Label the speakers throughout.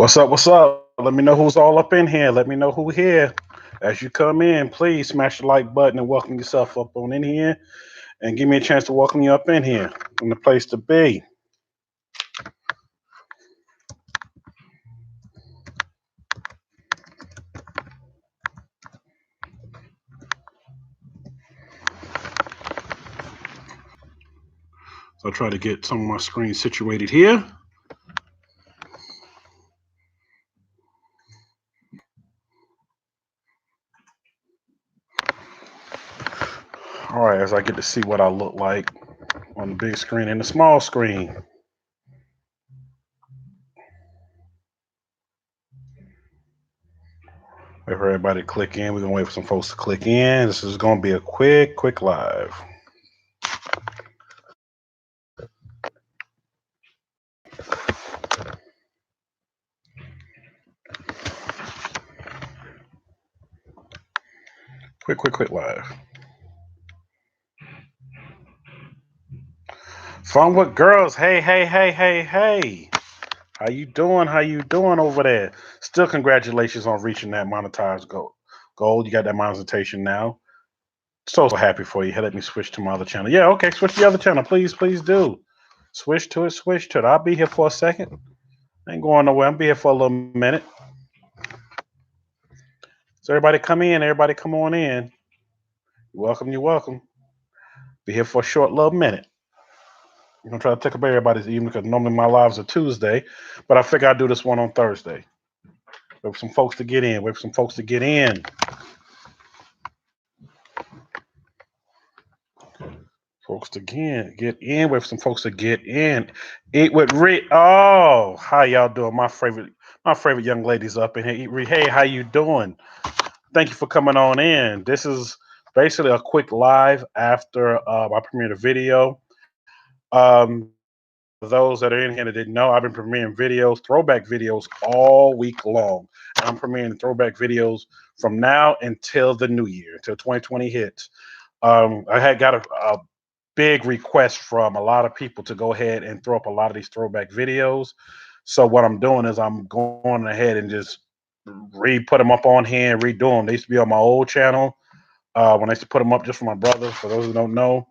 Speaker 1: What's up? What's up? Let me know who's all up in here. Let me know who here. As you come in, please smash the like button and welcome yourself up on in here, and give me a chance to welcome you up in here from the place to be. So I'll try to get some of my screen situated here. All right, as I get to see what I look like on the big screen and the small screen. Wait for everybody to click in. We're gonna wait for some folks to click in. This is gonna be a quick live. Quick live. Fun with girls. Hey. How you doing? How you doing over there? Still congratulations on reaching that monetized goal. You got that monetization now. So happy for you. Hey, let me switch to my other channel. Yeah, okay, switch to the other channel. Please do. Switch to it. I'll be here for a second. I ain't going nowhere. I'll be here for a little minute. So everybody come in, everybody come on in. You're welcome. Be here for a short little minute. I'm gonna try to take up everybody's evening because normally my lives are Tuesday, but I figure I'll do this one on Thursday. Wait for some folks to get in. Folks to get in. Wait for some folks to get in. Eat with Rick. Oh, how y'all doing? My favorite young ladies up in here. Eat Rick. Hey, how you doing? Thank you for coming on in. This is basically a quick live after I premiered a video. For those that are in here that didn't know, I've been premiering videos, throwback videos all week long. And I'm premiering throwback videos from now until the new year, until 2020 hits. I had got a big request from a lot of people to go ahead and throw up a lot of these throwback videos. So what I'm doing is I'm going ahead and just put them up on here and redo them. They used to be on my old channel when I used to put them up just for my brother. For those who don't know,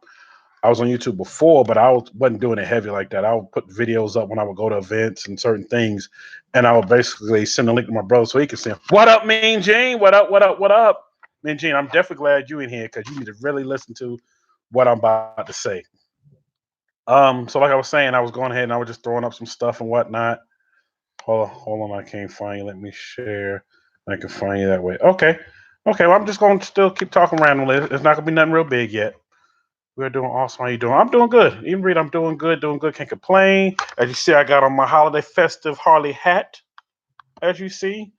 Speaker 1: I was on YouTube before, but wasn't doing it heavy like that. I would put videos up when I would go to events and certain things, and I would basically send a link to my brother so he could see, "What up, Mean Gene? What up? Mean Gene, I'm definitely glad you in here because you need to really listen to what I'm about to say." So like I was saying, I was going ahead and I was just throwing up some stuff and whatnot. Hold on, I can't find you. Let me share. I can find you that way. Okay. Well, I'm just going to still keep talking randomly. It's not going to be nothing real big yet. We're doing awesome. How you doing? I'm doing good. Even Reed, I'm doing good. Can't complain. As you see, I got on my holiday festive Harley hat. As you see,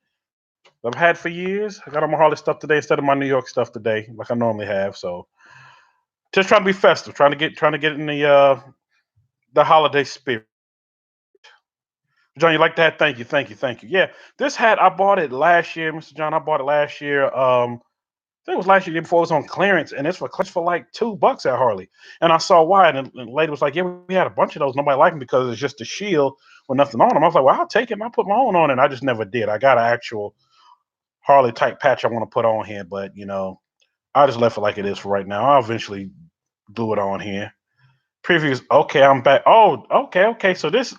Speaker 1: I've had for years. I got on my Harley stuff today instead of my New York stuff today, like I normally have. So just trying to be festive, trying to get in the holiday spirit. John, you like that? Thank you. Yeah, this hat I bought it last year, Mr. John. I bought it last year. I think it was last year before it was on clearance, and it's for like $2 at Harley. And I saw why, and the lady was like, "Yeah, we had a bunch of those. Nobody liked them because it's just a shield with nothing on them." I was like, "Well, I'll take it and I'll put my own on it." And I just never did. I got an actual Harley type patch I want to put on here, but I just left it like it is for right now. I'll eventually glue it on here. Previews. Okay, I'm back. Oh, okay. So this,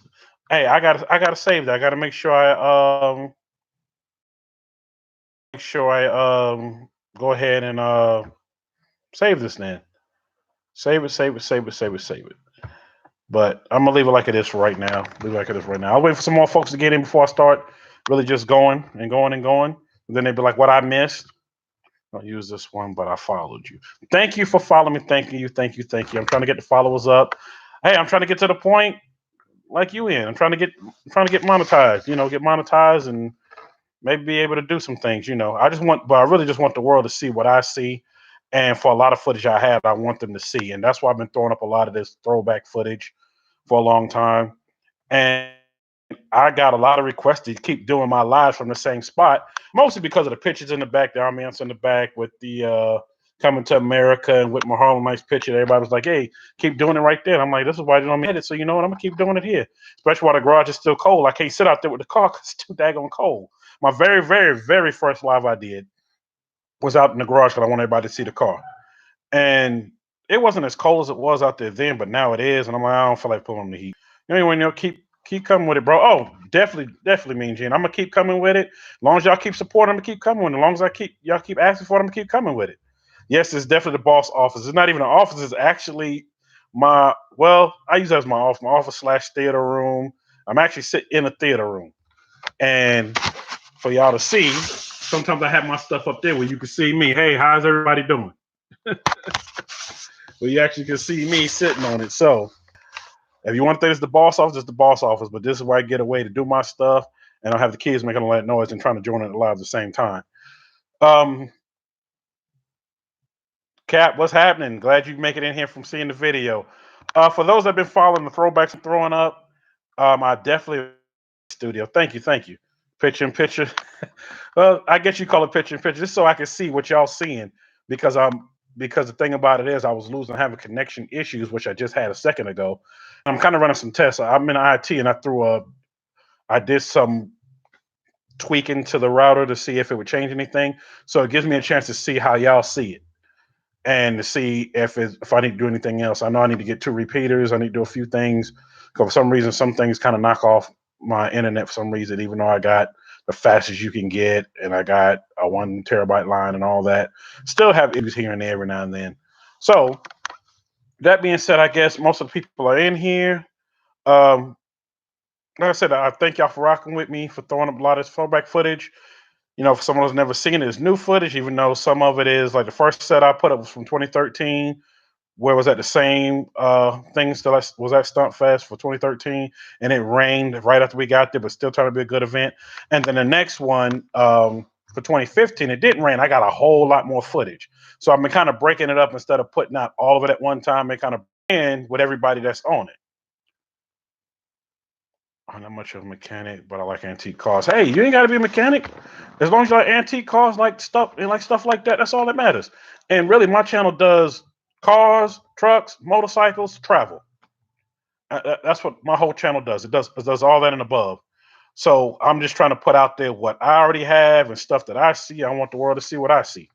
Speaker 1: hey, I gotta save that. I gotta make sure I go ahead and save this then. Save it. But I'm gonna leave it like it is for right now. I'll wait for some more folks to get in before I start really just going. And then they'd be like, "What I missed." Don't use this one, but I followed you. Thank you for following me. Thank you. I'm trying to get the followers up. Hey, I'm trying to get to the point like you in. I'm trying to get monetized. Get monetized and maybe be able to do some things. I really just want the world to see what I see. And for a lot of footage I have, I want them to see. And that's why I've been throwing up a lot of this throwback footage for a long time. And I got a lot of requests to keep doing my lives from the same spot, mostly because of the pictures in the back, the ambiance in the back with the coming to America and with my Harlem Nights picture. Everybody was like, "Hey, keep doing it right there." And I'm like, "This is why you don't make it." So you know what? I'm gonna keep doing it here, especially while the garage is still cold. I can't sit out there with the car because it's too daggone cold. My very, very, very first live I did was out in the garage because I want everybody to see the car, and it wasn't as cold as it was out there then, but now it is. And I'm like, I don't feel like pulling on the heat. Anyway, keep coming with it, bro. Oh, definitely, Mean Gene. I'm gonna keep coming with it. As long as y'all keep supporting, I'm gonna keep coming with it. As long as y'all keep asking for it, I'm gonna keep coming with it. Yes, it's definitely the boss office. It's not even an office. It's actually I use that as my office slash theater room. I'm actually sitting in a theater room, and for y'all to see, sometimes I have my stuff up there where you can see me. Hey, how's everybody doing? Well, you actually can see me sitting on it. So if you want to think it's the boss office, it's the boss office. But this is where I get away to do my stuff, and I don't have the kids making all that noise and trying to join it live at the same time. Um, Cap, what's happening? Glad you make it in here from seeing the video. For those that have been following the throwbacks and throwing up, I definitely studio. Thank you. Picture in picture. Well, I guess you call it picture in picture, just so I can see what y'all seeing because because the thing about it is I was having connection issues, which I just had a second ago. I'm kind of running some tests. I'm in IT and I did some tweaking to the router to see if it would change anything. So it gives me a chance to see how y'all see it and to see if I need to do anything else. I know I need to get 2 repeaters. I need to do a few things because for some reason some things kind of knock off my internet for some reason, even though I got the fastest you can get and I got a 1 terabyte line and all that. Still have issues here and there every now and then. So that being said, I guess most of the people are in here. Um, like I said, I thank y'all for rocking with me for throwing up a lot of this throwback footage. You know, for someone who's never seen it, it's new footage, even though some of it is like the first set I put up was from 2013, where was at the same things that I was at Stunt Fest for 2013, and it rained right after we got there, but still trying to be a good event. And then the next one for 2015, it didn't rain. I got a whole lot more footage, so I've been kind of breaking it up instead of putting out all of it at one time and kind of in with everybody that's on it. I'm not much of a mechanic, but I like antique cars. Hey, you ain't got to be a mechanic. As long as you like antique cars, like stuff like that, that's all that matters. And really, my channel does cars, trucks, motorcycles, travel. That's what my whole channel does. It does all that and above. So I'm just trying to put out there what I already have and stuff that I see. I want the world to see what I see.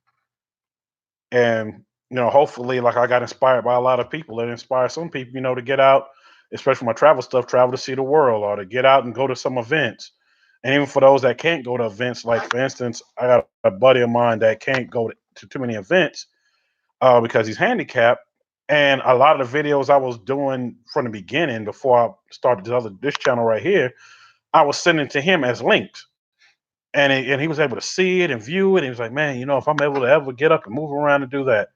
Speaker 1: And hopefully, like I got inspired by a lot of people. It inspires some people, to get out, especially my travel stuff, travel to see the world, or to get out and go to some events. And even for those that can't go to events, like for instance, I got a buddy of mine that can't go to too many events because he's handicapped. And a lot of the videos I was doing from the beginning, before I started this channel right here, I was sending to him as links. And he was able to see it and view it. And he was like, man, if I'm able to ever get up and move around and do that.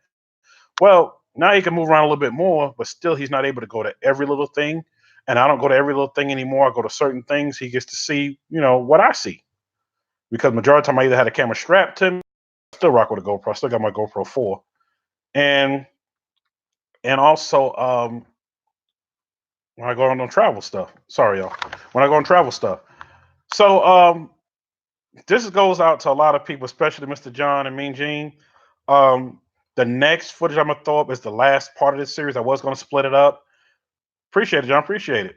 Speaker 1: Well, now he can move around a little bit more, but still he's not able to go to every little thing. And I don't go to every little thing anymore. I go to certain things. He gets to see, what I see. Because majority of the time I either had a camera strapped to me, I still rock with a GoPro. I still got my GoPro 4. And also when I go on travel stuff. Sorry, y'all. When I go on travel stuff. So this goes out to a lot of people, especially Mr. John and Mean Gene. Um, the next footage I'm gonna throw up is the last part of this series. I was gonna split it up. Appreciate it, John. Appreciate it.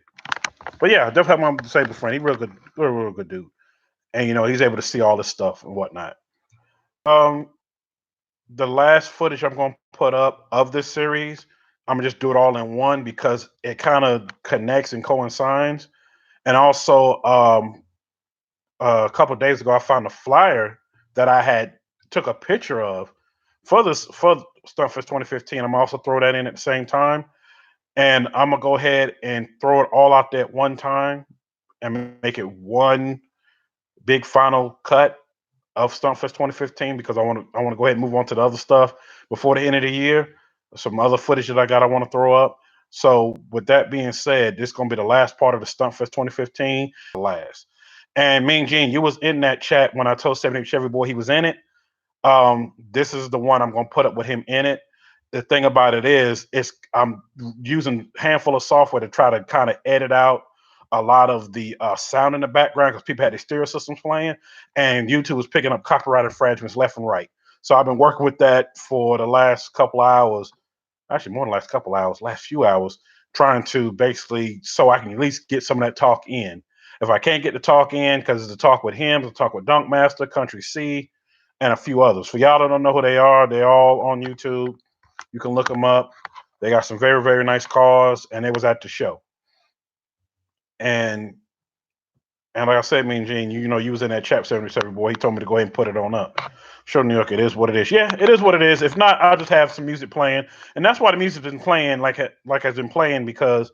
Speaker 1: But yeah, I definitely have my disabled friend. He's real good, real good dude. And he's able to see all this stuff and whatnot. Um, the last footage I'm gonna put up of this series, I'm gonna just do it all in one because it kind of connects and coincides. And also, a couple of days ago, I found a flyer that I had took a picture of for Stuntfest 2015. I'm also throw that in at the same time, and I'm gonna go ahead and throw it all out there at one time and make it one big final cut of Stuntfest 2015 because I want to go ahead and move on to the other stuff before the end of the year. Some other footage that I want to throw up. So with that being said, this is gonna be the last part of the Stuntfest 2015. The last. And Mean Gene, you was in that chat when I told 78 Chevy Boy he was in it. This is the one I'm gonna put up with him in it. The thing about it is, I'm using a handful of software to try to kind of edit out a lot of the sound in the background because people had their stereo systems playing, and YouTube was picking up copyrighted fragments left and right. So I've been working with that for the last couple of hours, actually more than the last couple of hours, last few hours, trying to basically so I can at least get some of that talk in. If I can't get the talk in, because it's a talk with him, it's a talk with Dunkmaster, Country C, and a few others. For y'all that don't know who they are, they're all on YouTube. You can look them up. They got some very, very nice cars, and they was at the show. And and like I said, me and Gene, you know, you was in that Chap 77 boy. He told me to go ahead and put it on up. Show New York, it is what it is. Yeah, it is what it is. If not, I'll just have some music playing, and that's why the music's been playing like has been playing because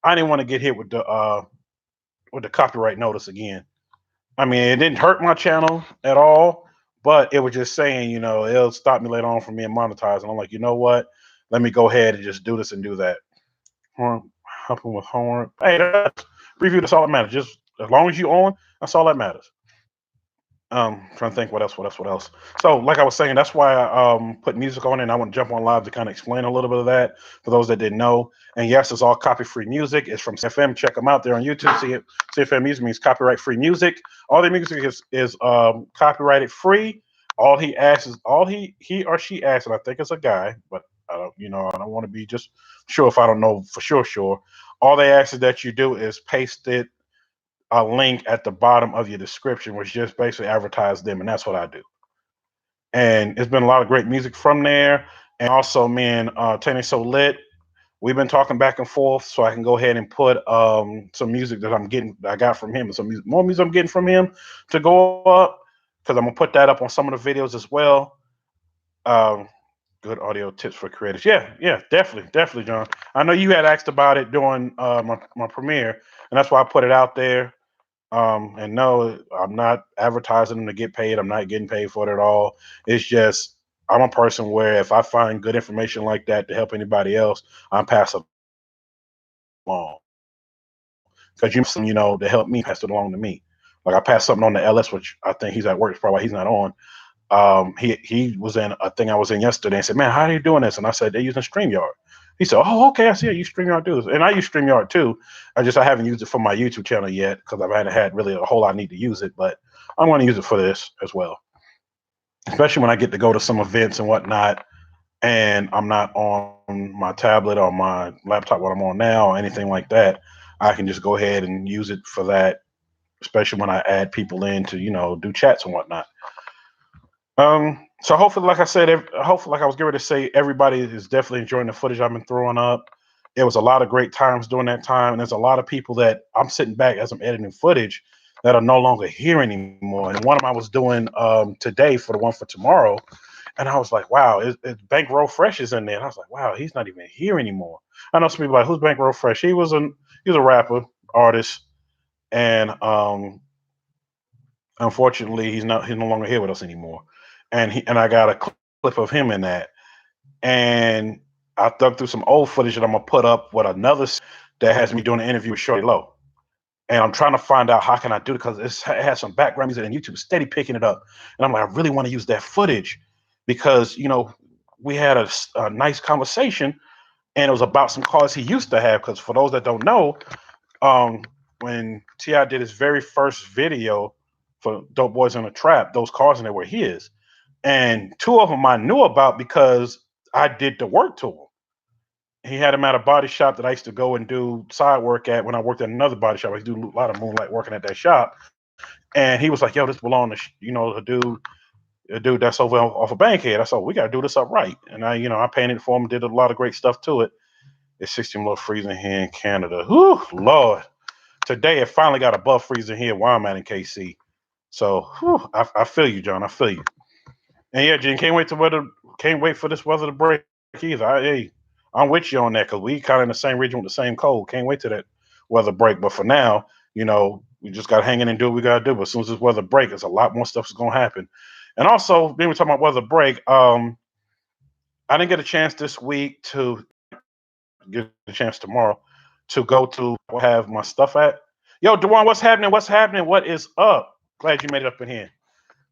Speaker 1: I didn't want to get hit with the copyright notice again. I mean, it didn't hurt my channel at all, but it was just saying, you know, it'll stop me later on from being monetized. And I'm like, you know what? Let me go ahead and just do this and do that. Helping with homework. Hey, that's review. That's all that matters. Just as long as you own, that's all that matters. Trying to think what else. So, like I was saying, that's why I put music on it. And I want to jump on live to kind of explain a little bit of that for those that didn't know. And yes, it's all copy-free music. It's from CFM. Check them out there on YouTube. CFM music means copyright-free music. All the music is copyrighted free. All he asks is he or she asks, and I think it's a guy, but I don't, you know, I don't want to be just sure if I don't know for sure. Sure, all they ask is that you do is paste it a link at the bottom of your description, which just basically advertise them, and that's what I do. And it's been a lot of great music from there. And also, me and Tenny So Lit, we've been talking back and forth, so I can go ahead and put some music that I got from him, and some more music I'm getting from him to go up because I'm gonna put that up on some of the videos as well. Um, Good audio tips for creators. Yeah, yeah, definitely, John. I know you had asked about it during my premiere, and that's why I put it out there. And no, I'm not advertising them to get paid. I'm not getting paid for it at all. It's just I'm a person where if I find good information like that to help anybody else, I'm passing it along. Because you know, to help me, pass it along to me. Like I passed something on to LS, which I think he's at work. It's probably why he's not on. He was in a thing I was in yesterday and said, "Man, how are you doing this?" And I said, "They're using StreamYard." He said, "Oh, okay, I see it. You StreamYard do this." And I use StreamYard too. I haven't used it for my YouTube channel yet because I haven't had really a whole lot of need to use it, but I'm going to use it for this as well. Especially when I get to go to some events and whatnot, and I'm not on my tablet or my laptop, what I'm on now, or anything like that. I can just go ahead and use it for that, especially when I add people in to, you know, do chats and whatnot. So hopefully, like I said, hopefully, like I was getting ready to say, everybody is definitely enjoying the footage I've been throwing up. It was a lot of great times during that time, and there's a lot of people that I'm sitting back as I'm editing footage that are no longer here anymore. And one of them I was doing today for the one for tomorrow, and I was like, wow, it's Bankroll Fresh is in there. And I was like, wow, he's not even here anymore. I know some people are like, who's Bankroll Fresh? He was a rapper, artist, and unfortunately, he's no longer here with us anymore. And I got a clip of him in that. And I dug through some old footage that I'm gonna put up with another that has me doing an interview with Shorty Low. And I'm trying to find out how can I do it because it has some background music and YouTube is steady picking it up. And I'm like, I really want to use that footage because you know we had a nice conversation and it was about some cars he used to have. Because for those that don't know, um, when Ti did his very first video for Dope Boys in a Trap, those cars in there were his, and two of them I knew about because I did the work to him. He had him at a body shop that I used to go and do side work at when I worked at another body shop. I used to do a lot of moonlight working at that shop, and he was like, "Yo, this belongs to you know the dude that's over off of Bankhead." I said, "We got to do this up right," and I painted it for him, did a lot of great stuff to it. It's 60 below freezing here in Canada. Whew, Lord. Today it finally got above freezing here where I'm at in KC. So whew, I feel you, John. I feel you. And yeah, Jen, can't wait for this weather to break either. I'm with you on that because we kind of in the same region with the same cold. Can't wait to that weather break. But for now, you know, we just got to hang in and do what we got to do. But as soon as this weather break, there's a lot more stuff that's going to happen. And also, being we talking about weather break, I didn't get a chance this week to get a chance tomorrow to go to have my stuff at. Yo, Dewan, what's happening? What's happening? What is up? Glad you made it up in here.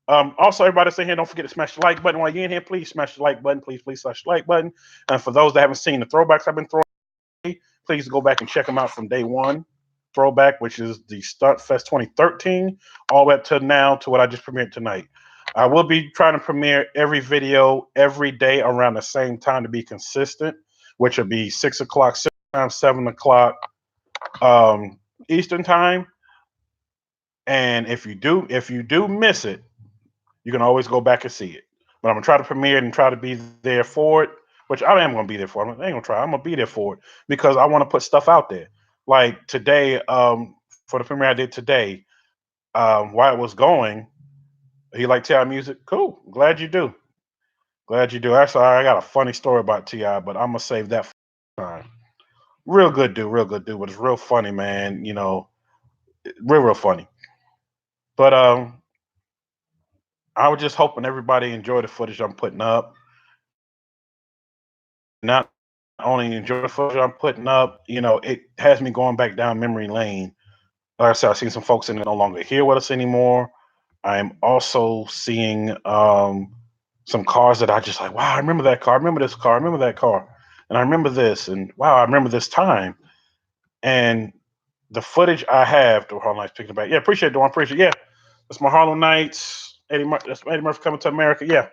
Speaker 1: Also, everybody that's in here, don't forget to smash the like button while you're in here. Please smash the like button. Please smash the like button. And for those that haven't seen the throwbacks I've been throwing, please go back and check them out from day one. Throwback, which is the Stunt Fest 2013, all the way up to now to what I just premiered tonight. I will be trying to premiere every video every day around the same time to be consistent, which will be 6 o'clock time, 7 o'clock Eastern time. And if you do miss it, you can always go back and see it. But I'm gonna try to premiere it and try to be there for it, which I am gonna be there for. I ain't gonna try. I'm gonna be there for it because I want to put stuff out there. Like today, for the premiere I did today, while it was going, you like Ti music? Cool. Glad you do. Glad you do. Actually, I got a funny story about Ti, but I'm gonna save that for time. Real good dude, but it's real funny, man. You know, real funny. But I was just hoping everybody enjoy the footage I'm putting up. Not only enjoy the footage I'm putting up, you know, it has me going back down memory lane. Like I said, I've seen some folks in it no longer here with us anymore. I'm also seeing some cars that I just like, wow, I remember that car. I remember this car. I remember that car. And I remember this. And wow, I remember this time. And the footage I have, the Harlem Nights picking it back. Yeah, appreciate it, Dawn. Appreciate it. Yeah, that's my Harlem Nights. That's Eddie Murphy coming to America. Yeah,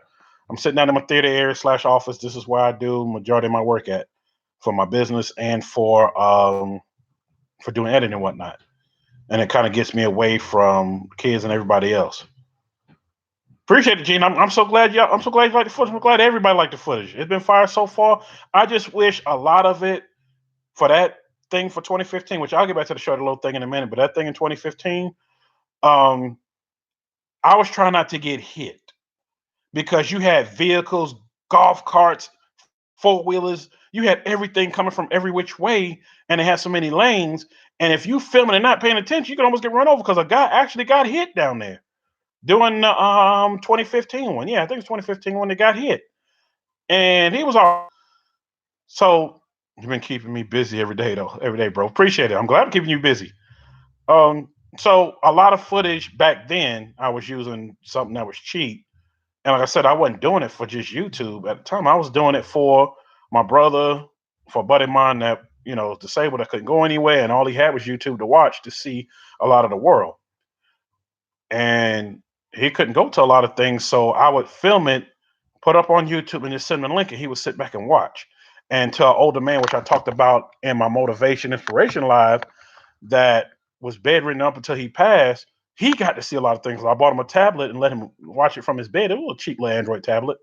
Speaker 1: I'm sitting down in my theater area / office. This is where I do majority of my work at for my business and for doing editing and whatnot. And it kind of gets me away from kids and everybody else. Appreciate it, Gene. I'm so glad y'all. I'm so glad you like the footage. I'm glad everybody liked the footage. It's been fire so far. I just wish a lot of it for that thing for 2015, which I'll get back to the short little thing in a minute. But that thing in 2015, um, I was trying not to get hit because you had vehicles, golf carts, four wheelers. You had everything coming from every which way, and it had so many lanes. And if you filming and not paying attention, you can almost get run over because a guy actually got hit down there doing the 2015 one. Yeah, I think it's 2015 when they got hit, and he was all. So you've been keeping me busy every day though, every day, bro. Appreciate it. I'm glad I'm keeping you busy. Um, so a lot of footage back then, I was using something that was cheap, and like I said, I wasn't doing it for just YouTube at the time. I was doing it for my brother, for a buddy of mine that disabled that couldn't go anywhere, and all he had was YouTube to watch to see a lot of the world. And he couldn't go to a lot of things, so I would film it, put up on YouTube, and just send him a link, and he would sit back and watch. And to an older man, which I talked about in my motivation inspiration live, that was bedridden up until he passed, he got to see a lot of things. So I bought him a tablet and let him watch it from his bed. It was a cheap little Android tablet.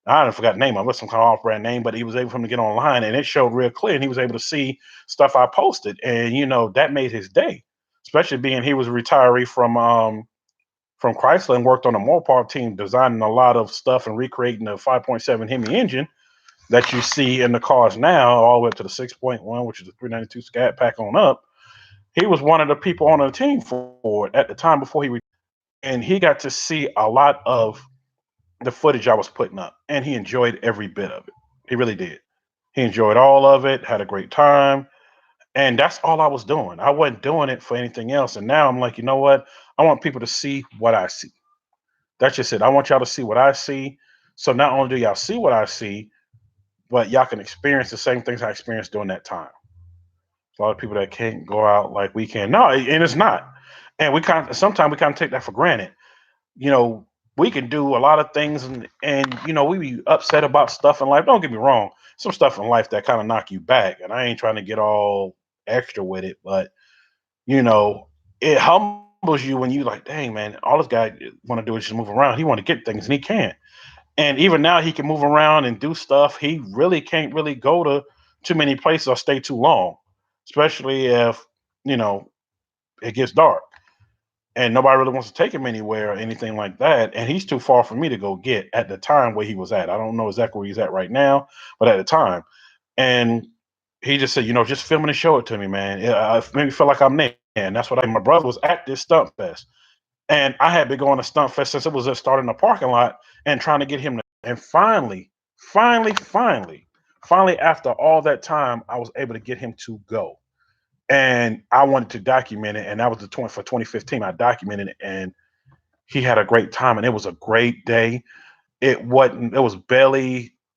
Speaker 1: I forgot the name of it, some kind of off-brand name, but he was able for him to get online, and it showed real clear, and he was able to see stuff I posted, and that made his day, especially being he was a retiree from Chrysler and worked on the Mopar team, designing a lot of stuff and recreating the 5.7 Hemi engine that you see in the cars now, all the way up to the 6.1, which is the 392 Scat Pack on up. He was one of the people on the team for it at the time before he retired, and he got to see a lot of the footage I was putting up, and he enjoyed every bit of it. He really did. He enjoyed all of it, had a great time, and that's all I was doing. I wasn't doing it for anything else. And now I'm like, you know what? I want people to see what I see. That's just it. I want y'all to see what I see. So not only do y'all see what I see, but y'all can experience the same things I experienced during that time. A lot of people that can't go out like we can. No, and it's not. And sometimes we kind of take that for granted. You know, we can do a lot of things, and we be upset about stuff in life. Don't get me wrong. Some stuff in life that kind of knock you back. And I ain't trying to get all extra with it, but it humbles you when you like, dang man, all this guy want to do is just move around. He want to get things and he can't. And even now he can move around and do stuff. He really can't really go to too many places or stay too long, especially if you know it gets dark and nobody really wants to take him anywhere or anything like that. And he's too far for me to go get at the time where he was at. I don't know exactly where he's at right now, but at the time. And he just said, just film it and show it to me, man. It made me feel like I'm there. And that's what my brother was at this stunt fest. And I had been going to stunt fest since it was just starting in the parking lot and trying to get him to. And finally, after all that time, I was able to get him to go. And I wanted to document it. And that was for 2015. I documented it, and he had a great time. And it was a great day. It wasn't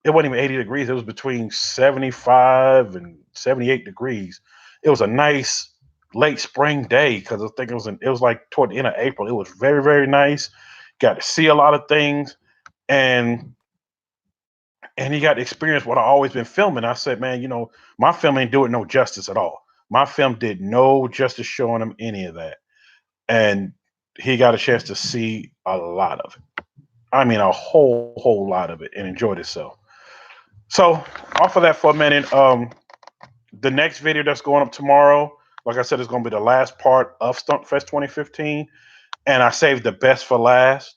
Speaker 1: even 80 degrees. It was between 75 and 78 degrees. It was a nice late spring day because I think it was like toward the end of April. It was very, very nice. got to see a lot of things, and he got to experience what I always been filming. I said, man, my film ain't doing no justice at all. My film did no justice showing him any of that, and he got a chance to see a lot of it. I mean, a whole lot of it, and enjoyed itself. So, off of that for a minute, the next video that's going up tomorrow, like I said, is going to be the last part of Stuntfest 2015, and I saved the best for last.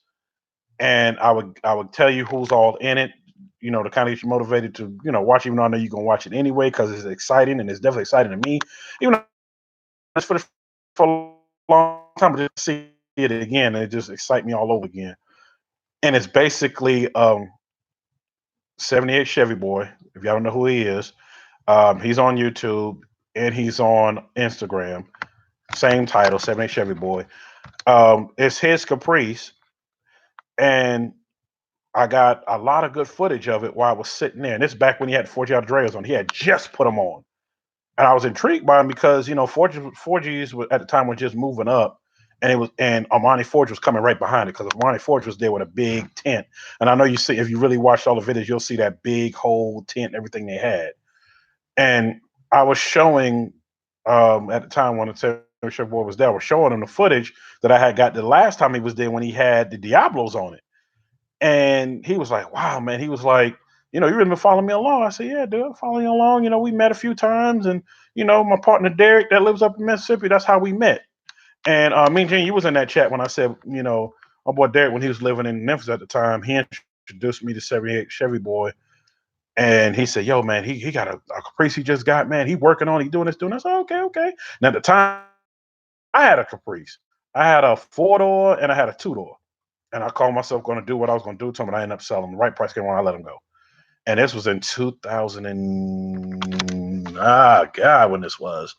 Speaker 1: And I would tell you who's all in it, to kind of get you motivated to watch. Even though I know you're gonna watch it anyway because it's exciting and it's definitely exciting to me. Even though it's for a long time, but just see it again, and it just excites me all over again. And it's basically 78 Chevy Boy. If y'all don't know who he is, he's on YouTube and he's on Instagram. Same title, 78 Chevy Boy. It's his Caprice, and I got a lot of good footage of it while I was sitting there. And this is back when he had 4G Andreas on. He had just put them on. And I was intrigued by him because, 4Gs at the time were just moving up. And Armani Forge was coming right behind it because Armani Forge was there with a big tent. And I know you see, if you really watched all the videos, you'll see that big whole tent, everything they had. And I was showing, at the time when the Chef Boy was there, I was showing him the footage that I had got the last time he was there when he had the Diablos on it. And he was like, wow, man. He was like, you really been following me along. I said, yeah, dude, I'm following you along. We met a few times. And, my partner Derek that lives up in Mississippi, that's how we met. And me and Gene, you was in that chat when I said, my boy Derek, when he was living in Memphis at the time, he introduced me to 78 Chevy Boy. And he said, yo, man, he got a Caprice he just got, man. He working on it. He doing this, doing that. I said, okay, okay. And at the time, I had a Caprice. I had a 4-door and I had a 2-door. And I called myself going to do what I was going to do to him, and I ended up selling him. The right price came around, I let him go. And this was in 2000 and God, when this was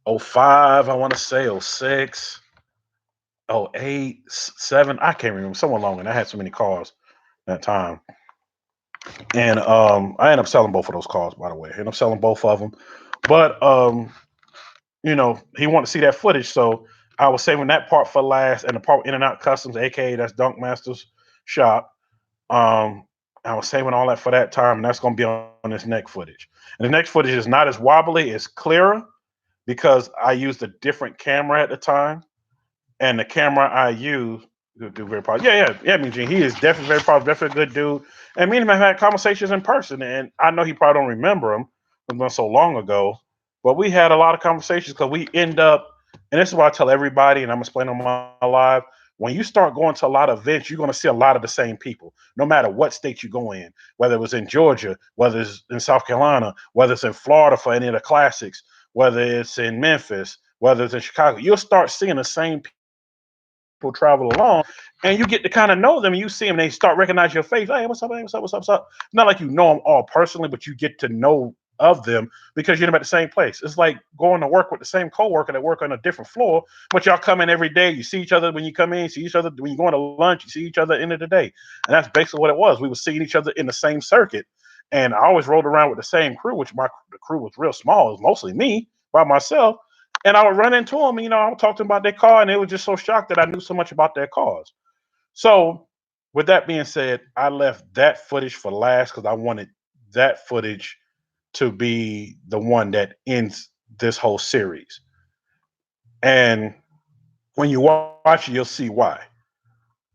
Speaker 1: 05, I want to say 06, 08, 7. I can't remember, somewhere along. And I had so many cars that time. And I ended up selling both of those cars, by the way. I ended up selling both of them. But he wanted to see that footage, so I was saving that part for last, and the part In and Out Customs, aka that's Dunk Master's shop. I was saving all that for that time, and that's going to be on this next footage. And the next footage is not as wobbly, it's clearer because I used a different camera at the time, and the camera I use do very positive. Yeah. I mean, Gene, he is definitely very positive, definitely a good dude. And me and him have had conversations in person, and I know he probably don't remember him. It's been so long ago, but we had a lot of conversations because we end up, and this is what I tell everybody, and I'm explaining on my live. When you start going to a lot of events, you're going to see a lot of the same people, no matter what state you go in, whether it was in Georgia, whether it's in South Carolina, whether it's in Florida for any of the classics, whether it's in Memphis, whether it's in Chicago. You'll start seeing the same people travel along, and you get to kind of know them, and you see them, they start recognizing your face. Hey, what's up? Hey, what's up? What's up? What's up? Not like you know them all personally, but you get to know of them because you're at the same place. It's like going to work with the same coworker that work on a different floor, but y'all come in every day. You see each other when you come in, you see each other when you go to lunch, you see each other at the end of the day. And that's basically what it was. We were seeing each other in the same circuit. And I always rolled around with the same crew, which the crew was real small. It was mostly me by myself. And I would run into them, I would talk to them about their car, and they were just so shocked that I knew so much about their cars. So, with that being said, I left that footage for last because I wanted that footage to be the one that ends this whole series. And when you watch it, you'll see why.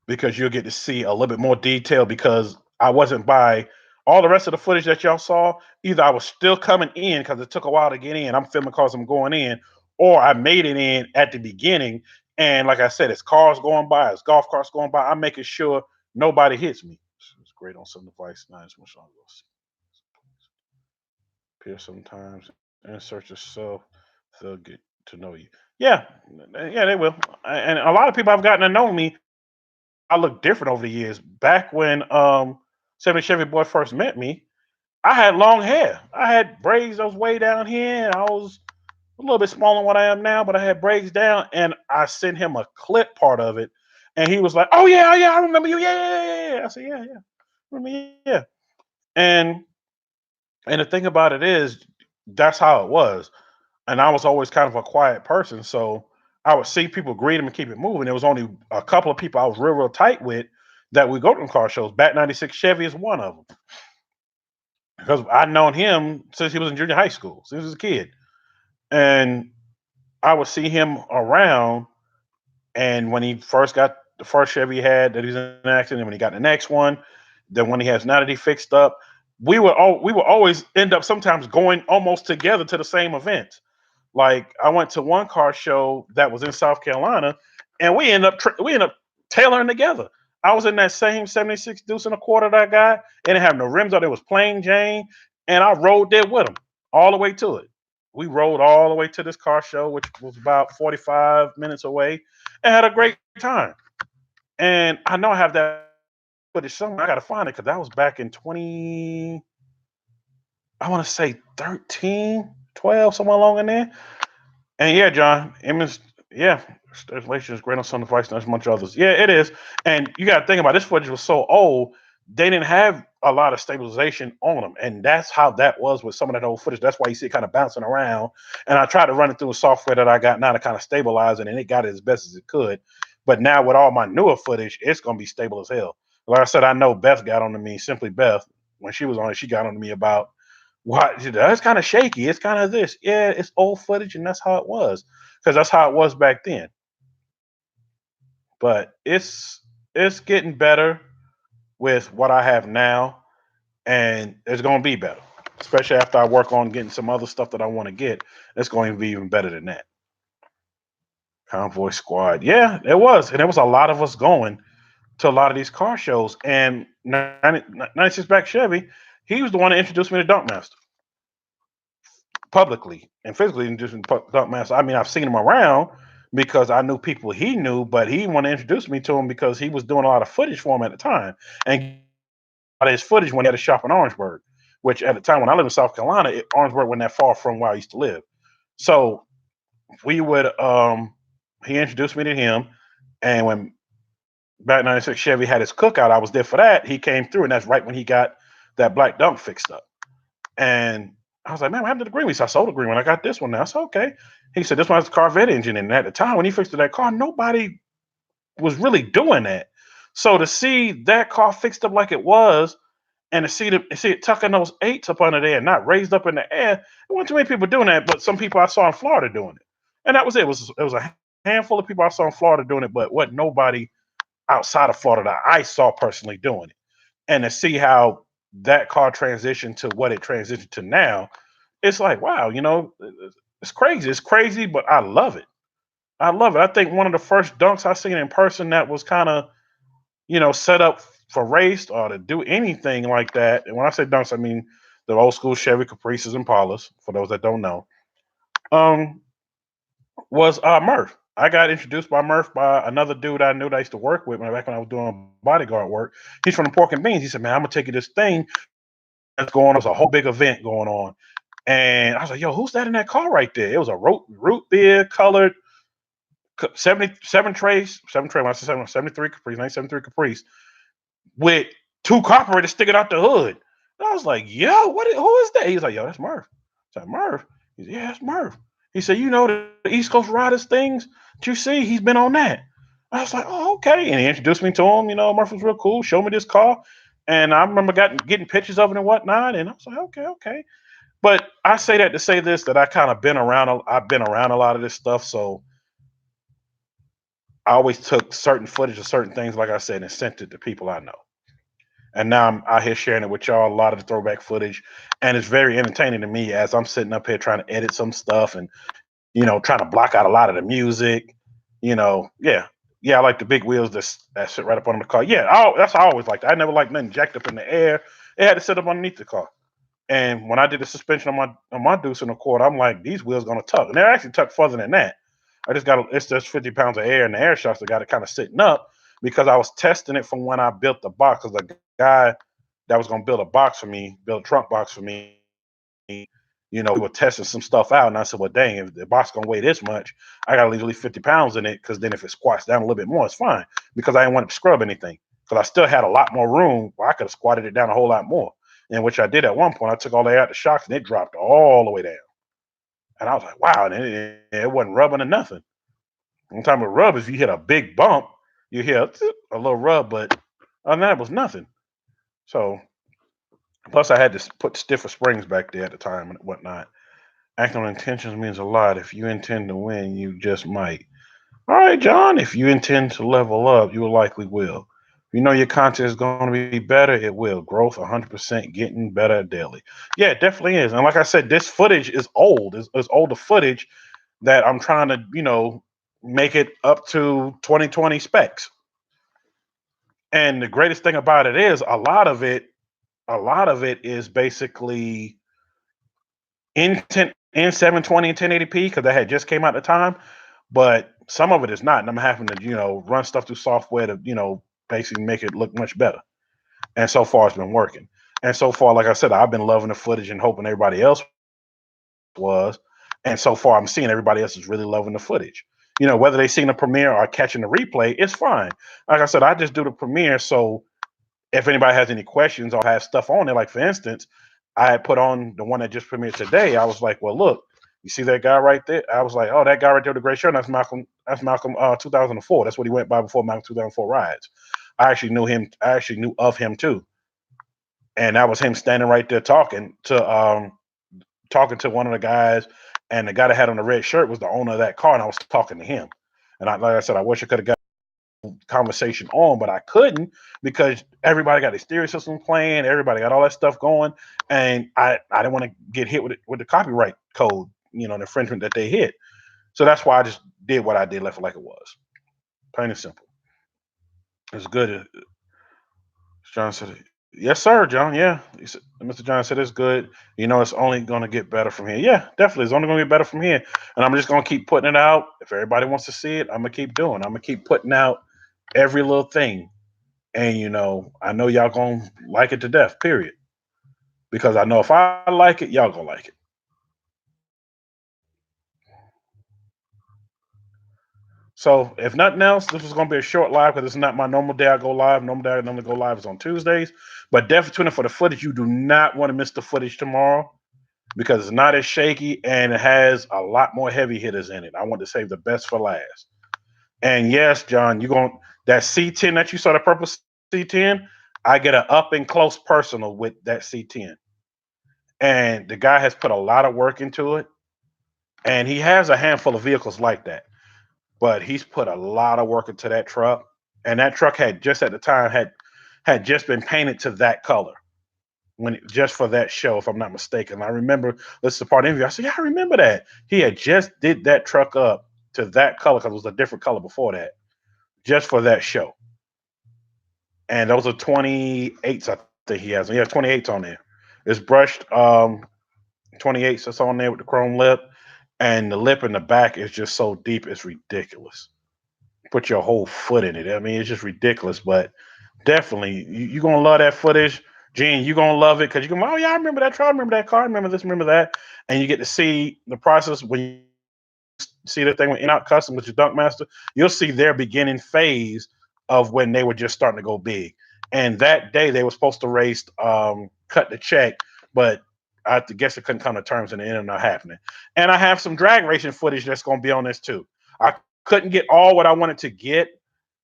Speaker 1: Because you'll get to see a little bit more detail because I wasn't by all the rest of the footage that y'all saw. Either I was still coming in because it took a while to get in. I'm filming because I'm going in, or I made it in at the beginning. And like I said, it's cars going by, it's golf carts going by. I'm making sure nobody hits me. It's great on some device. Nice. Much longer. Appear sometimes and search yourself. They'll get to know you. Yeah, yeah, they will. And a lot of people have gotten to know me. I look different over the years. Back when 70 Chevy Boy first met me, I had long hair. I had braids that was way down here. And I was a little bit smaller than what I am now, but I had braids down. And I sent him a clip part of it. And he was like, oh, yeah, yeah, I remember you. Yeah, yeah, yeah, yeah. I said, yeah, yeah. Remember, yeah. And the thing about it is, that's how it was. And I was always kind of a quiet person. So I would see people greet him and keep it moving. There was only a couple of people I was real tight with that we go to them car shows. Bat 96 Chevy is one of them because I'd known him since he was in junior high school, since he was a kid. And I would see him around. And when he first got the first Chevy he had, that he was in an accident, when he got the next one, then when he has now that he fixed up, we would always end up sometimes going almost together to the same events. Like I went to one car show that was in South Carolina, and we end up tailoring together. I was in that same 76 deuce and a quarter that I got. It didn't have no rims on it. It was plain Jane, and I rode there with him all the way to it. We rode all the way to this car show, which was about 45 minutes away, and had a great time. And I know I have that footage somewhere. I got to find it because that was back in 20, I want to say 13, 12, somewhere along in there. And yeah, John, Emmons, yeah, Stipulation is great on some device, and a bunch of others. Yeah, it is. And you got to think about it, this footage was so old, they didn't have a lot of stabilization on them. And that's how that was with some of that old footage. That's why you see it kind of bouncing around. And I tried to run it through a software that I got now to kind of stabilize it, and it got it as best as it could. But now with all my newer footage, it's going to be stable as hell. Like I said, I know Beth got on to me, Simply Beth, when she was on it, she got on to me about what it's kind of shaky. It's kind of this. Yeah, it's old footage, and that's how it was. Because that's how it was back then. But it's getting better with what I have now, and it's gonna be better. Especially after I work on getting some other stuff that I want to get. It's going to be even better than that. Convoy Squad. Yeah, it was. And there was a lot of us going to a lot of these car shows. And 96 back Chevy, he was the one that introduced me to Dunkmaster publicly and physically introduced me to Dunkmaster. I mean, I've seen him around because I knew people he knew, but he wanted to introduce me to him because he was doing a lot of footage for him at the time. And a lot of his footage when he had a shop in Orangeburg, which at the time when I lived in South Carolina, Orangeburg wasn't that far from where I used to live. So we would he introduced me to him, and when Back 96 Chevy had his cookout, I was there for that. He came through, and that's right when he got that black dunk fixed up. And I was like, man, what happened to the green one? He said, I sold the green one. I got this one now. I said, okay. He said, this one has a Corvette engine in it. And at the time when he fixed that car, nobody was really doing that. So to see that car fixed up like it was, and see it tucking those eights up under there and not raised up in the air, there weren't too many people doing that, but some people I saw in Florida doing it. And that was it. It was a handful of people I saw in Florida doing it, but what nobody outside of Florida that I saw personally doing it. And to see how that car transitioned to what it transitioned to now, it's like, wow, it's crazy. It's crazy, but I love it. I love it. I think one of the first dunks I seen in person that was kind of, set up for race or to do anything like that. And when I say dunks, I mean the old school Chevy Caprices and Impalas, for those that don't know. Um, was Murph. I got introduced by Murph by another dude I knew that I used to work with back when I was doing bodyguard work. He's from the Pork and Beans. He said, man, I'm gonna take you to this thing that's going on. There's a whole big event going on. And I was like, yo, who's that in that car right there? It was a root beer colored 7 tray, when I said 73 Caprice, 1973 Caprice, with two carburetors sticking out the hood. And I was like, yo, who is that? He's like, yo, that's Murph. I said, Murph? He said, yeah, that's Murph. He said, the East Coast Riders things that you see, he's been on that. I was like, oh, okay. And he introduced me to him. Murph was real cool, showed me this car. And I remember getting pictures of it and whatnot. And I was like, okay, okay. But I say that to say this, that I kind of I've been around a lot of this stuff. So I always took certain footage of certain things, like I said, and sent it to people I know. And now I'm out here sharing it with y'all, a lot of the throwback footage. And it's very entertaining to me as I'm sitting up here trying to edit some stuff and, trying to block out a lot of the music. Yeah. Yeah, I like the big wheels that sit right up on the car. Yeah, that's how I always liked it. I never liked nothing jacked up in the air. It had to sit up underneath the car. And when I did the suspension on my Deuce in the Accord, I'm like, these wheels gonna tuck. And they're actually tucked further than that. It's just 50 pounds of air in the air shocks that got it kind of sitting up because I was testing it from when I built the box. Because the guy that was gonna build a trunk box for me, we were testing some stuff out, and I said, well, dang, if the box gonna weigh this much, I gotta leave at least 50 pounds in it, because then if it squats down a little bit more, it's fine. Because I didn't want to scrub anything. Because I still had a lot more room where I could have squatted it down a whole lot more. And which I did at one point. I took all the air out the shocks and it dropped all the way down. And I was like, wow, and it wasn't rubbing or nothing. I'm talking about rub. If you hit a big bump, you hear a little rub, but other than that, it was nothing. So plus, I had to put stiffer springs back there at the time and whatnot. Acting on intentions means a lot. If you intend to win, you just might. All right, John. If you intend to level up, you likely will. If you know your content is going to be better, it will. Growth 100%, getting better daily. Yeah, it definitely is. And like I said, this footage is old. It's older footage that I'm trying to, make it up to 2020 specs. And the greatest thing about it is a lot of it is basically in 720 and 1080p because that had just came out at the time. But some of it is not, and I'm having to run stuff through software to basically make it look much better. And so far, it's been working. And so far, like I said, I've been loving the footage and hoping everybody else was. And so far, I'm seeing everybody else is really loving the footage. Whether they seen the premiere or catching the replay, it's fine. Like I said, I just do the premiere so if anybody has any questions or has stuff on there, like for instance, I had put on the one that just premiered today. I was like, well, look, you see that guy right there? I was like, oh, that guy right there with the gray shirt, that's Malcolm. That's Malcolm 2004. That's what he went by before Malcolm 2004 riots. I actually knew him. I actually knew of him too, and that was him standing right there talking to one of the guys, and the guy that had on the red shirt was the owner of that car, and I was talking to him. And like I said, I wish I could have got conversation on, but I couldn't because everybody got their stereo system playing, everybody got all that stuff going, and I didn't want to get hit with the copyright code, the infringement that they hit. So that's why I just did what I did, left it like it was, plain and simple. It's good. John said, "Yes, sir, John. Yeah." Mr. John said, "It's good. It's only going to get better from here." Yeah, definitely. It's only going to get better from here. And I'm just going to keep putting it out. If everybody wants to see it, I'm going to keep doing. I'm going to keep putting out every little thing. And I know y'all gonna like it to death, period. Because I know if I like it, y'all gonna like it. So if nothing else, this was gonna be a short live because it's not my normal day I go live. Normal day I normally go live is on Tuesdays. But definitely tune in for the footage. You do not want to miss the footage tomorrow because it's not as shaky and it has a lot more heavy hitters in it. I want to save the best for last. And yes, John, you're going that C10 that you saw, the purple C10, I get an up and close personal with that C10. And the guy has put a lot of work into it. And he has a handful of vehicles like that, but he's put a lot of work into that truck. And that truck had just at the time had just been painted to that color just for that show, if I'm not mistaken. I remember this is the part of the interview. I said, yeah, I remember that. He had just did that truck up to that color because it was a different color before that, just for that show. And those are 28s, I think he has. He has 28s on there. It's brushed 28s that's on there with the chrome lip. And the lip in the back is just so deep, it's ridiculous. Put your whole foot in it. I mean, it's just ridiculous. But definitely, you're gonna love that footage, Gene. You're gonna love it because you go, oh yeah, I remember that truck, I remember that car, I remember this, remember that, and you get to see the process when you see the thing with In-Out Custom with your Dunk Master. You'll see their beginning phase of when they were just starting to go big. And that day they were supposed to race, cut the check, but I guess it couldn't come to terms and it ended up happening. And I have some drag racing footage that's going to be on this too. I couldn't get all what I wanted to get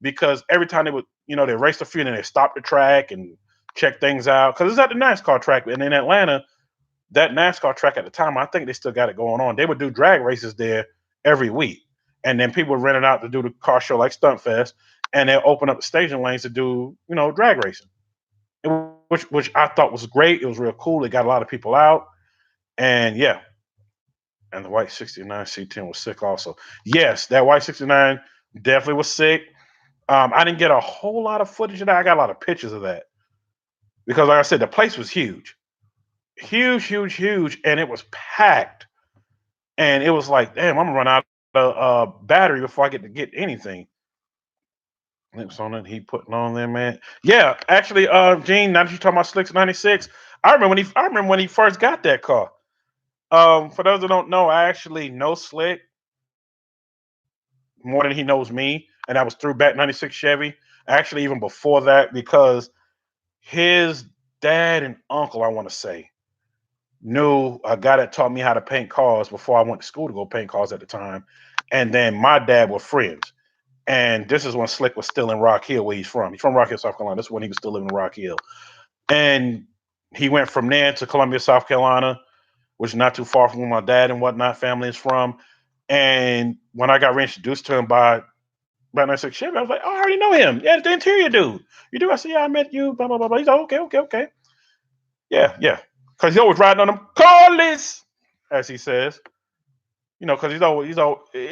Speaker 1: because every time they would, they raced a few and then they stopped the track and check things out because it's at the NASCAR track. And in Atlanta, that NASCAR track at the time, I think they still got it going on. They would do drag races there every week. And then people would rent it out to do the car show like Stunt Fest. And they'll open up the staging lanes to do, drag racing. Which I thought was great. It was real cool. It got a lot of people out. And yeah. And the white 69 C10 was sick also. Yes, that white 69 definitely was sick. I didn't get a whole lot of footage of that. I got a lot of pictures of that. Because like I said, the place was huge. Huge, huge, huge. And it was packed. And it was like, damn, I'm gonna run out of battery before I get to get anything. Lips on it, he putting on there, man. Yeah, actually, Gene. Now that you talking about Slicks '96, I remember when he first got that car. For those that don't know, I actually know Slick more than he knows me, and I was through back '96 Chevy. Actually, even before that, because his dad and uncle, I want to say, knew a guy that taught me how to paint cars before I went to school to go paint cars at the time. And then my dad were friends. And this is when Slick was still in Rock Hill, where he's from. He's from Rock Hill, South Carolina. This is when he was still living in Rock Hill. And he went from there to Columbia, South Carolina, which is not too far from where my dad and whatnot family is from. And when I got reintroduced to him by 96 Chevy, I was like, oh, I already know him. Yeah, the interior dude. You do? I said, yeah, I met you, blah, blah, blah, blah. He's like, okay, okay, okay. Yeah, yeah. Because he's always riding on them Carless, as he says. Because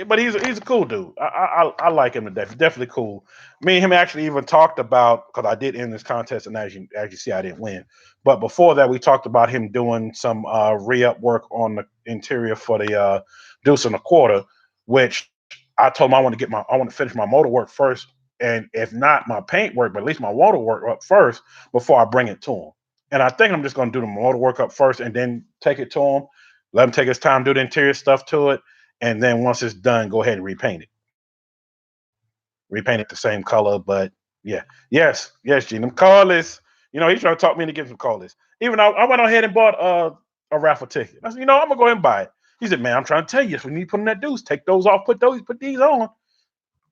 Speaker 1: but he's a cool dude. I like him to death. He's definitely cool. Me and him actually even talked about, because I did end this contest, and as you see, I didn't win. But before that, we talked about him doing some re-up work on the interior for the Deuce and a Quarter, which I told him I want to finish my motor work first, and if not my paint work, but at least my motor work up first before I bring it to him. And I think I'm just going to do the motor work up first and then take it to him. Let him take his time, do the interior stuff to it, and then once it's done, go ahead and repaint it. Repaint it the same color, but yeah, yes, Gene. Them colors, he's trying to talk me into getting some colors. Even though I went ahead and bought a raffle ticket. I said, I'm gonna go ahead and buy it. He said, man, I'm trying to tell you, if we need to put in that dues, take those off, put these on.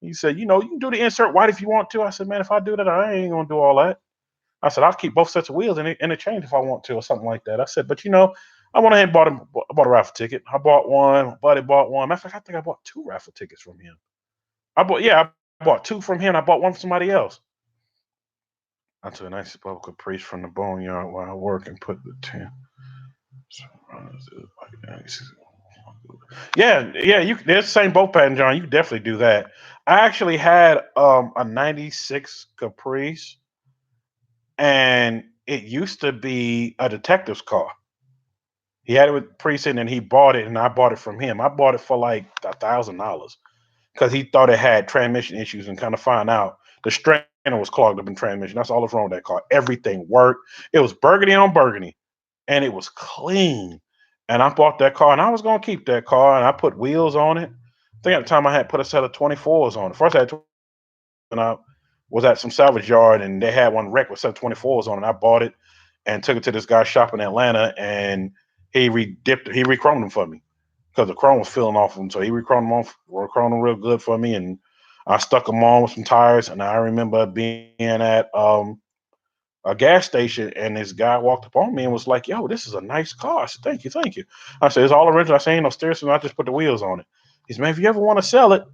Speaker 1: He said, you can do the insert white if you want to. I said, man, if I do that, I ain't gonna do all that. I said, I'll keep both sets of wheels in the change if I want to, or something like that. I said, but I went ahead and bought a raffle ticket. I bought one. My buddy bought one. Matter of fact, I think I bought two raffle tickets from him. I bought two from him. I bought one from somebody else. I took a nice bubble caprice from the boneyard while I work and put the 10. Yeah. There's the same boat pattern, John. You can definitely do that. I actually had a '96 Caprice, and it used to be a detective's car. He had it with precinct, and he bought it, and I bought it from him. I bought it for like $1,000 because he thought it had transmission issues, and kind of find out the strainer was clogged up in transmission. That's all that's wrong with that car. Everything worked. It was burgundy on burgundy, and it was clean. And I bought that car, and I was gonna keep that car, and I put wheels on it. I think at the time I had put a set of 24s on it. First I had, and I was at some salvage yard, and they had one wreck with set of 24s on it. I bought it and took it to this guy's shop in Atlanta, and he re-chromed them for me because the chrome was filling off them. So he re-chromed them real good for me, and I stuck them on with some tires. And I remember being at a gas station, and this guy walked up on me and was like, "Yo, this is a nice car." I said, "Thank you, thank you." I said, "It's all original." I said, "Ain't no steering wheel. I just put the wheels on it." He said, "Man, if you ever want to sell it,"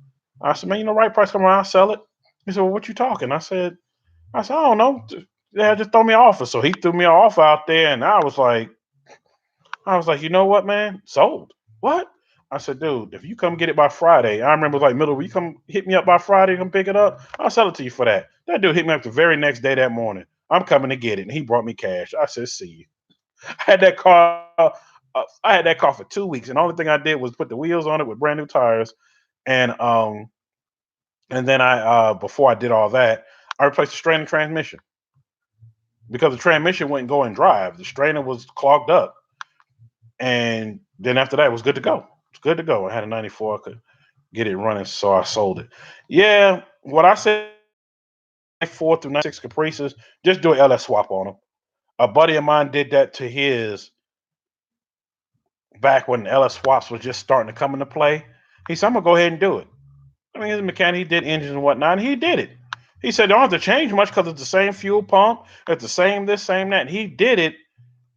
Speaker 1: I said, "Man, right price come around, I'll sell it." He said, "Well, what you talking?" I said, "I don't know. Yeah, just throw me an offer." So he threw me an offer out there, and I was like, you know what, man? Sold. What? I said, dude, if you come get it by Friday, I remember like middle, you come hit me up by Friday, come pick it up, I'll sell it to you for that. That dude hit me up the very next day that morning. I'm coming to get it. And he brought me cash. I said, see you. I had that car. I had that car for 2 weeks, and the only thing I did was put the wheels on it with brand new tires, and then I before I did all that, I replaced the strainer transmission because the transmission wouldn't go in drive. The strainer was clogged up, and then after that, it was good to go. It's good to go. I had a '94. I could get it running, so I sold it. Yeah, what I said, '94 through '96 Caprices, just do an LS swap on them. A buddy of mine did that to his back when LS swaps was just starting to come into play. He said, "I'm gonna go ahead and do it." I mean, he's a mechanic. He did engines and whatnot. And he did it. He said, "Don't have to change much because it's the same fuel pump. It's the same this, same that." And he did it.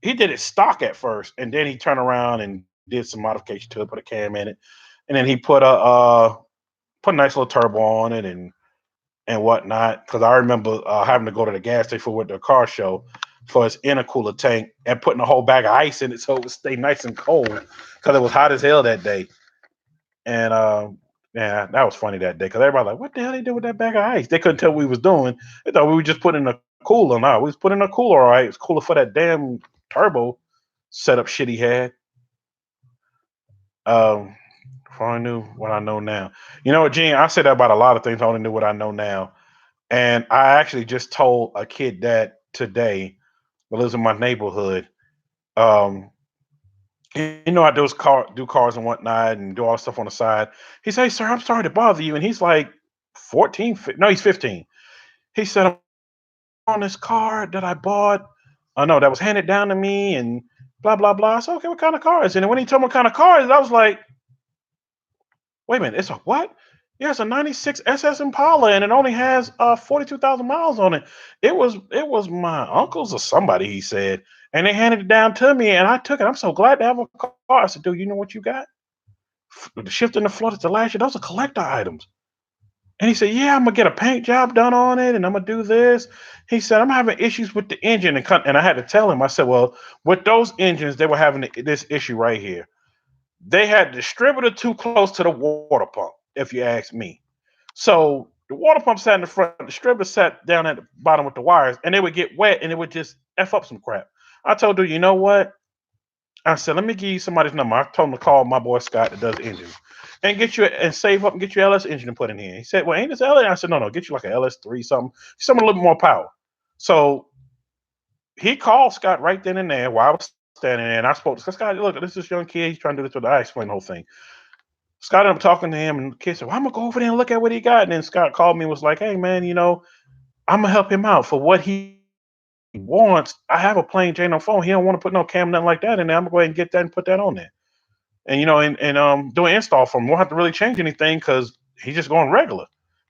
Speaker 1: He did it stock at first, and then he turned around and did some modification to it, put a cam in it, and then he put a nice little turbo on it and whatnot. Because I remember having to go to the gas station with the car show for his intercooler tank and putting a whole bag of ice in it so it would stay nice and cold because it was hot as hell that day. And yeah, that was funny that day because everybody like, what the hell they did with that bag of ice? They couldn't tell what we was doing. They thought we were just putting in a cooler. No, we was putting in a cooler, all right. It's cooler for that damn turbo setup shit he had. Um, if I knew what I know now. You know what, Gene? I said that about a lot of things. I only knew what I know now. And I actually just told a kid that today that lives in my neighborhood. Um, I do cars and whatnot and do all stuff on the side. He said, "Hey, sir, I'm sorry to bother you." And he's like 14. No, he's 15. He said, "I'm on this car that I bought. I know that was handed down to me, and Blah blah blah. I said, okay, what kind of car is it? And when he told me what kind of car is, I was like, wait a minute, it's a what? Yeah, it's a '96 SS Impala, and it only has 42,000 miles on it. It was my uncle's or somebody, he said, and they handed it down to me, and I took it. I'm so glad to have a car. I said, dude, you know what you got? The shift in the floor, that's the last year. Those are collector items. And he said, yeah, I'm gonna get a paint job done on it, and I'm gonna do this. He said, I'm having issues with the engine, and I had to tell him. I said, well, with those engines, they were having this issue right here. They had the distributor too close to the water pump, if you ask me. So the water pump sat in the front, the distributor sat down at the bottom with the wires, and they would get wet and it would just F up some crap. I told her, you know what? I said, let me give you somebody's number. I told him to call my boy Scott that does engines and get you and save up and get your LS engine and put in here. He said, well, ain't this LS? I said, no, no, get you like a LS3, something a little bit more power. So he called Scott right then and there while I was standing there, and I spoke to Scott. Look, this is this young kid. He's trying to do this with. I explained the whole thing. Scott ended up talking to him, and the kid said, well, I'm gonna go over there and look at what he got. And then Scott called me and was like, hey man, I'm gonna help him out for what he wants. I have a plain Jane on phone. He don't want to put no cam, nothing like that in there. I'm gonna go ahead and get that and put that on there. And do an install for him. Won't have to really change anything because he's just going regular.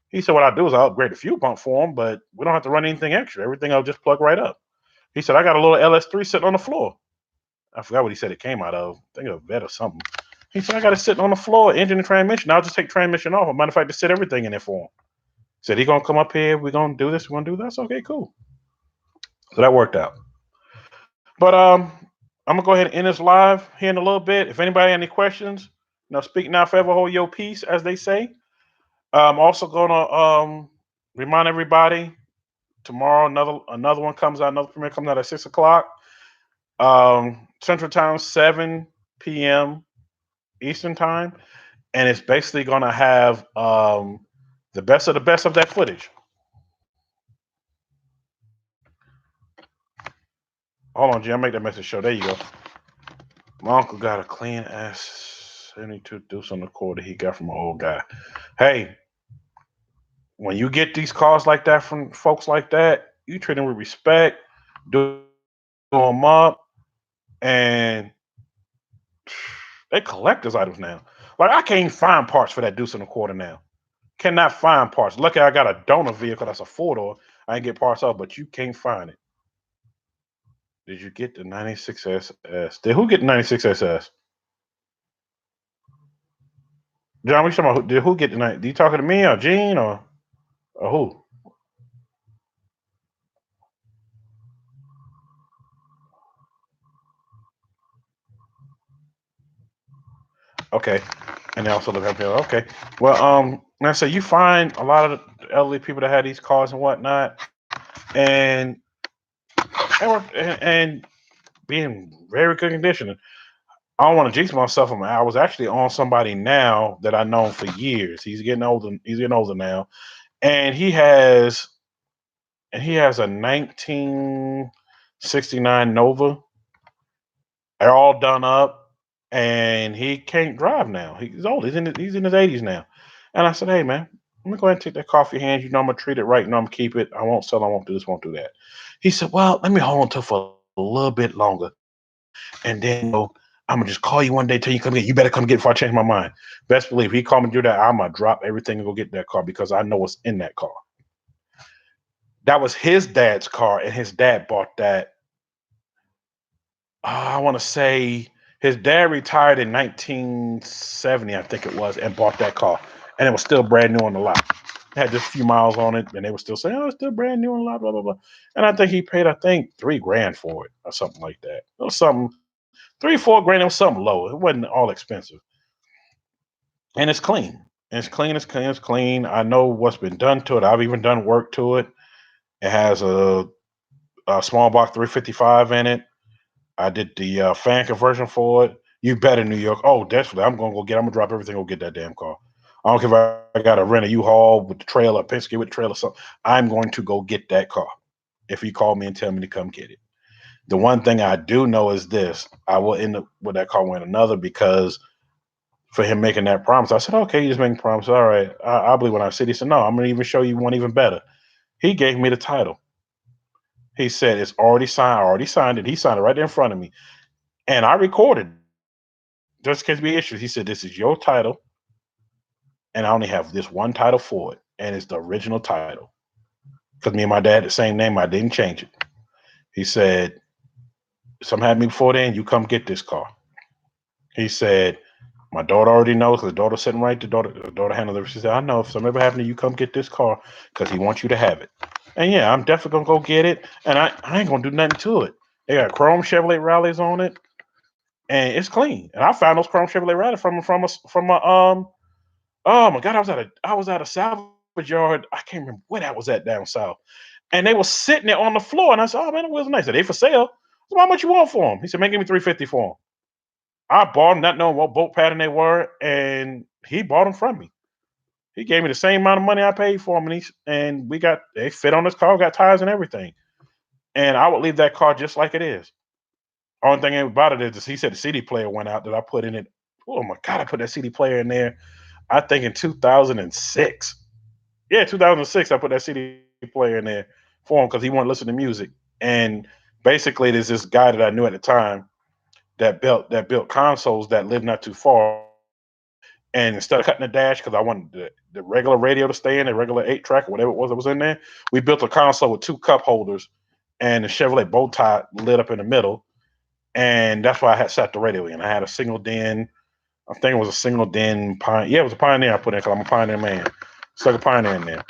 Speaker 1: He said, what I'll do is I'll upgrade the fuel pump for him, but we don't have to run anything extra. Everything I'll just plug right up. He said, I got a little LS3 sitting on the floor. I forgot what he said it came out of. I think a vet or something. He said, I got it sitting on the floor, engine and transmission. I'll just take transmission off. As a matter of fact, just set everything in there for him. He said, he going to come up here. We're going to do this. We're going to do that. That's okay, cool. So that worked out. But I'm going to go ahead and end this live here in a little bit. If anybody has any questions, speak now, forever hold your peace, as they say. I'm also going to remind everybody tomorrow, another one comes out, another premiere comes out at 6 o'clock. Central Time, 7 p.m. Eastern Time, and it's basically going to have the best of that footage. Hold on, G. I'll make that message show. There you go. My uncle got a clean ass 72 deuce on the cord that he got from an old guy. Hey, when you get these calls like that from folks like that, you treat them with respect, do them up, and they collector's items now. Like I can't find parts for that deuce and a quarter now. Cannot find parts. Lucky I got a donor vehicle that's a 4 door. I ain't get parts off, but you can't find it. Did you get the 96 SS? Did who get the 96 SS? John, we talking about did who get the 90? You talking to me or Gene or who? Okay. And they also look up here. Okay. Well, like I say you find a lot of the elderly people that had these cars and whatnot, and and being very good condition. I don't want to jinx myself. I was actually on somebody now that I know for years. He's getting older. He's getting older now, and he has a 1969 Nova. They're all done up, and he can't drive now. He's old. He's in his 80s now. And I said, hey man, let me go ahead and take that car off your hands. I'm gonna treat it right. I'm gonna keep it. I won't sell. I won't do this. Won't do that. He said, well, let me hold on to it for a little bit longer, and then I'm gonna just call you one day till you come get. You better come get it before I change my mind. Best believe he called me to do that. I'm gonna drop everything and go get that car because I know what's in that car. That was his dad's car, and his dad bought that. I want to say his dad retired in 1970, I think it was, and bought that car, and it was still brand new on the lot. It had just a few miles on it, and they were still saying, "Oh, it's still brand new on the lot." Blah blah blah. And I think he paid, I think, 3 grand for it or something like that. It was something 3 4 grand. It was something low. It wasn't all expensive, and it's clean. It's clean. It's clean. It's clean. I know what's been done to it. I've even done work to it. It has a small block 355 in it. I did the fan conversion for it. You bet in New York. Oh, definitely. I'm gonna go get. I'm gonna drop everything. Go get that damn car. I don't care if I got to rent a U-Haul with the trailer, Penske with the trailer, something. I'm going to go get that car. If he call me and tell me to come get it. The one thing I do know is this: I will end up with that car with another because for him making that promise, I said, okay, you just making promise. All right, I believe when I said, he said, no, I'm gonna even show you one even better. He gave me the title. He said it's already signed. I already signed it. He signed it right there in front of me. And I recorded just in case be issues. He said, "This is your title, and I only have this one title for it, and it's the original title because me and my dad had the same name. I didn't change it." He said, "Some had me before then. You come get this car." He said, "My daughter already knows because the daughter's sitting right. The daughter handled it. She said, I know if something ever happened to you, come get this car because he wants you to have it." And yeah, I'm definitely gonna go get it, and I ain't gonna do nothing to it. They got chrome Chevrolet rallies on it, and it's clean. And I found those chrome Chevrolet rallies from a oh my god, I was at a salvage yard. I can't remember where that was at down south, and they were sitting there on the floor, and I said, "Oh man, it was nice." They for sale. So how much you want for them? He said, "Man, give me 350 for them." I bought them, not knowing what boat pattern they were, and he bought them from me. He gave me the same amount of money I paid for them, and they fit on this car, got tires and everything. And I would leave that car just like it is. Only thing about it is he said the CD player went out that I put in it. Oh my god, I put that CD player in there. I think in 2006. Yeah, 2006. I put that CD player in there for him because he wanted to listen to music. And basically, there's this guy that I knew at the time that built consoles that lived not too far. And instead of cutting the dash, because I wanted the regular radio to stay in, the regular 8 track or whatever it was that was in there, we built a console with two cup holders and the Chevrolet bow tie lit up in the middle. And that's why I had set the radio in. I had a single den. I think it was a single den Pioneer. Yeah, it was a Pioneer I put in because I'm a Pioneer man. Stuck a Pioneer in there.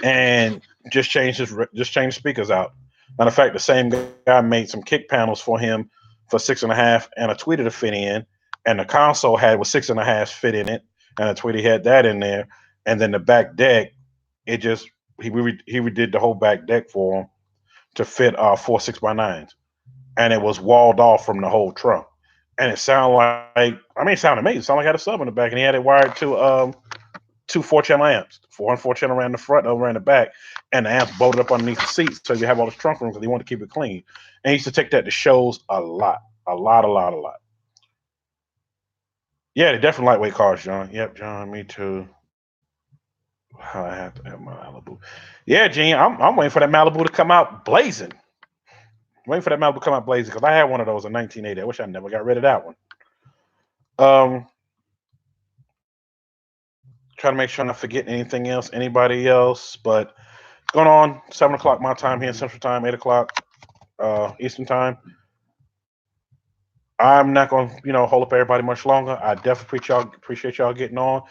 Speaker 1: And just changed the speakers out. Matter of fact, the same guy made some kick panels for him for 6.5 and a tweeter to fit in, and the console had with 6.5 fit in it, and a tweeter had that in there, and then the back deck, it just he redid the whole back deck for him to fit 4 6x9s, and it was walled off from the whole trunk, and it sounded like I mean it sounded amazing. It sounded like it had a sub in the back, and he had it wired to two 4 channel amps, 4 and 4 channel around the front, over around the back, and the amps bolted up underneath the seats. So you have all this trunk room because he wanted to keep it clean. And he used to take that to shows a lot, a lot, a lot, a lot. Yeah, they're definitely lightweight cars, John. Yep, John, me too. I have to have my Malibu. Yeah, Gene, I'm waiting for that Malibu to come out blazing. Waiting for that Malibu to come out blazing because I had one of those in 1980. I wish I never got rid of that one. Um, Trying to make sure I'm not forgetting anything else, anybody else, but going on 7 o'clock my time here in Central Time, 8 o'clock Eastern Time. I'm not going to, hold up everybody much longer. I definitely appreciate y'all getting on.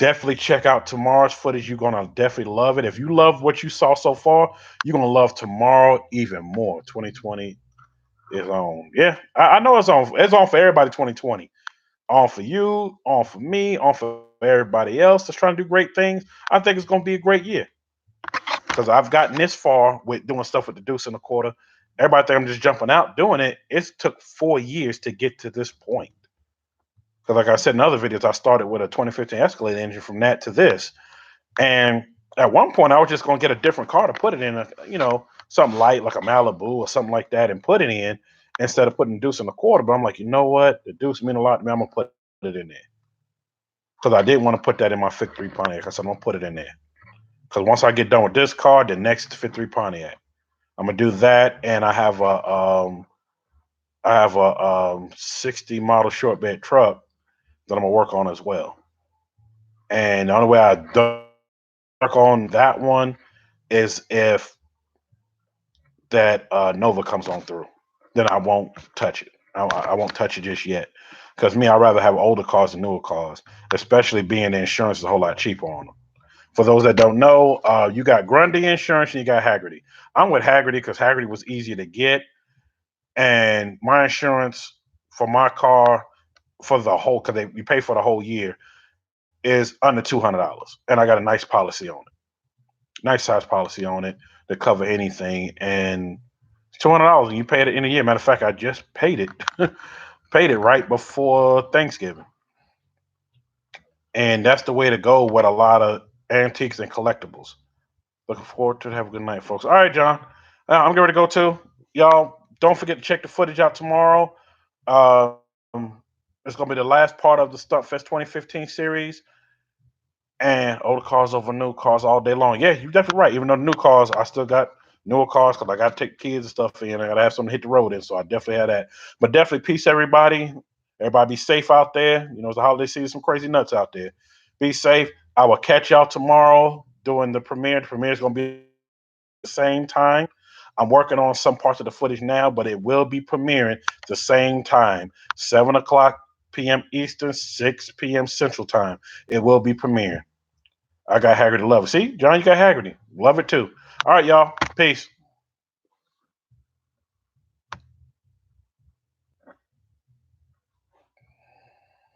Speaker 1: Definitely check out tomorrow's footage. You're gonna definitely love it. If you love what you saw so far, you're gonna love tomorrow even more. 2020 is on. Yeah, I know it's on. It's on for everybody. 2020 on for you, on for me, on for everybody else that's trying to do great things. I think it's gonna be a great year because I've gotten this far with doing stuff with the deuce and a quarter. Everybody think I'm just jumping out doing it. It took 4 years to get to this point. Because, like I said in other videos, I started with a 2015 Escalade engine from that to this. And at one point, I was just going to get a different car to put it in, something light like a Malibu or something like that and put it in instead of putting deuce in a quarter. But I'm like, you know what? The deuce mean a lot to me. I'm going to put it in there. Because I didn't want to put that in my Fit 3 Pontiac. I said, I'm going to put it in there. Because once I get done with this car, the next Fit 3 Pontiac. I'm going to do that. And I have a 60 model short bed truck that I'm going to work on as well. And the only way I don't work on that one is if that Nova comes on through. Then I won't touch it. I won't touch it just yet. Because me, I'd rather have older cars than newer cars, especially being the insurance is a whole lot cheaper on them. For those that don't know, you got Grundy Insurance and you got Haggerty. I'm with Haggerty because Haggerty was easier to get. And my insurance for my car for the whole, because you pay for the whole year, is under $200. And I got a nice policy on it. Nice size policy on it to cover anything. And it's $200 and you pay it in a year. Matter of fact, I just paid it. Paid it right before Thanksgiving. And that's the way to go with a lot of antiques and collectibles. Looking forward to it. Have a good night, folks. All right, John. I'm getting ready to go too. Y'all, don't forget to check the footage out tomorrow. It's gonna be the last part of the Stuntfest 2015 series. And older cars over new cars all day long. Yeah, you're definitely right. Even though the new cars, I still got newer cars because I got to take kids and stuff in. I got to have something to hit the road in. So I definitely have that. But definitely peace, everybody. Everybody be safe out there. You know, it's a holiday season, some crazy nuts out there. Be safe. I will catch y'all tomorrow doing the premiere. The premiere is going to be the same time. I'm working on some parts of the footage now, but it will be premiering the same time, 7 o'clock p.m. Eastern, 6 p.m. Central Time. It will be premiering. I got Haggerty love it. See, John, you got Haggerty. Love it too. All right, y'all. Peace.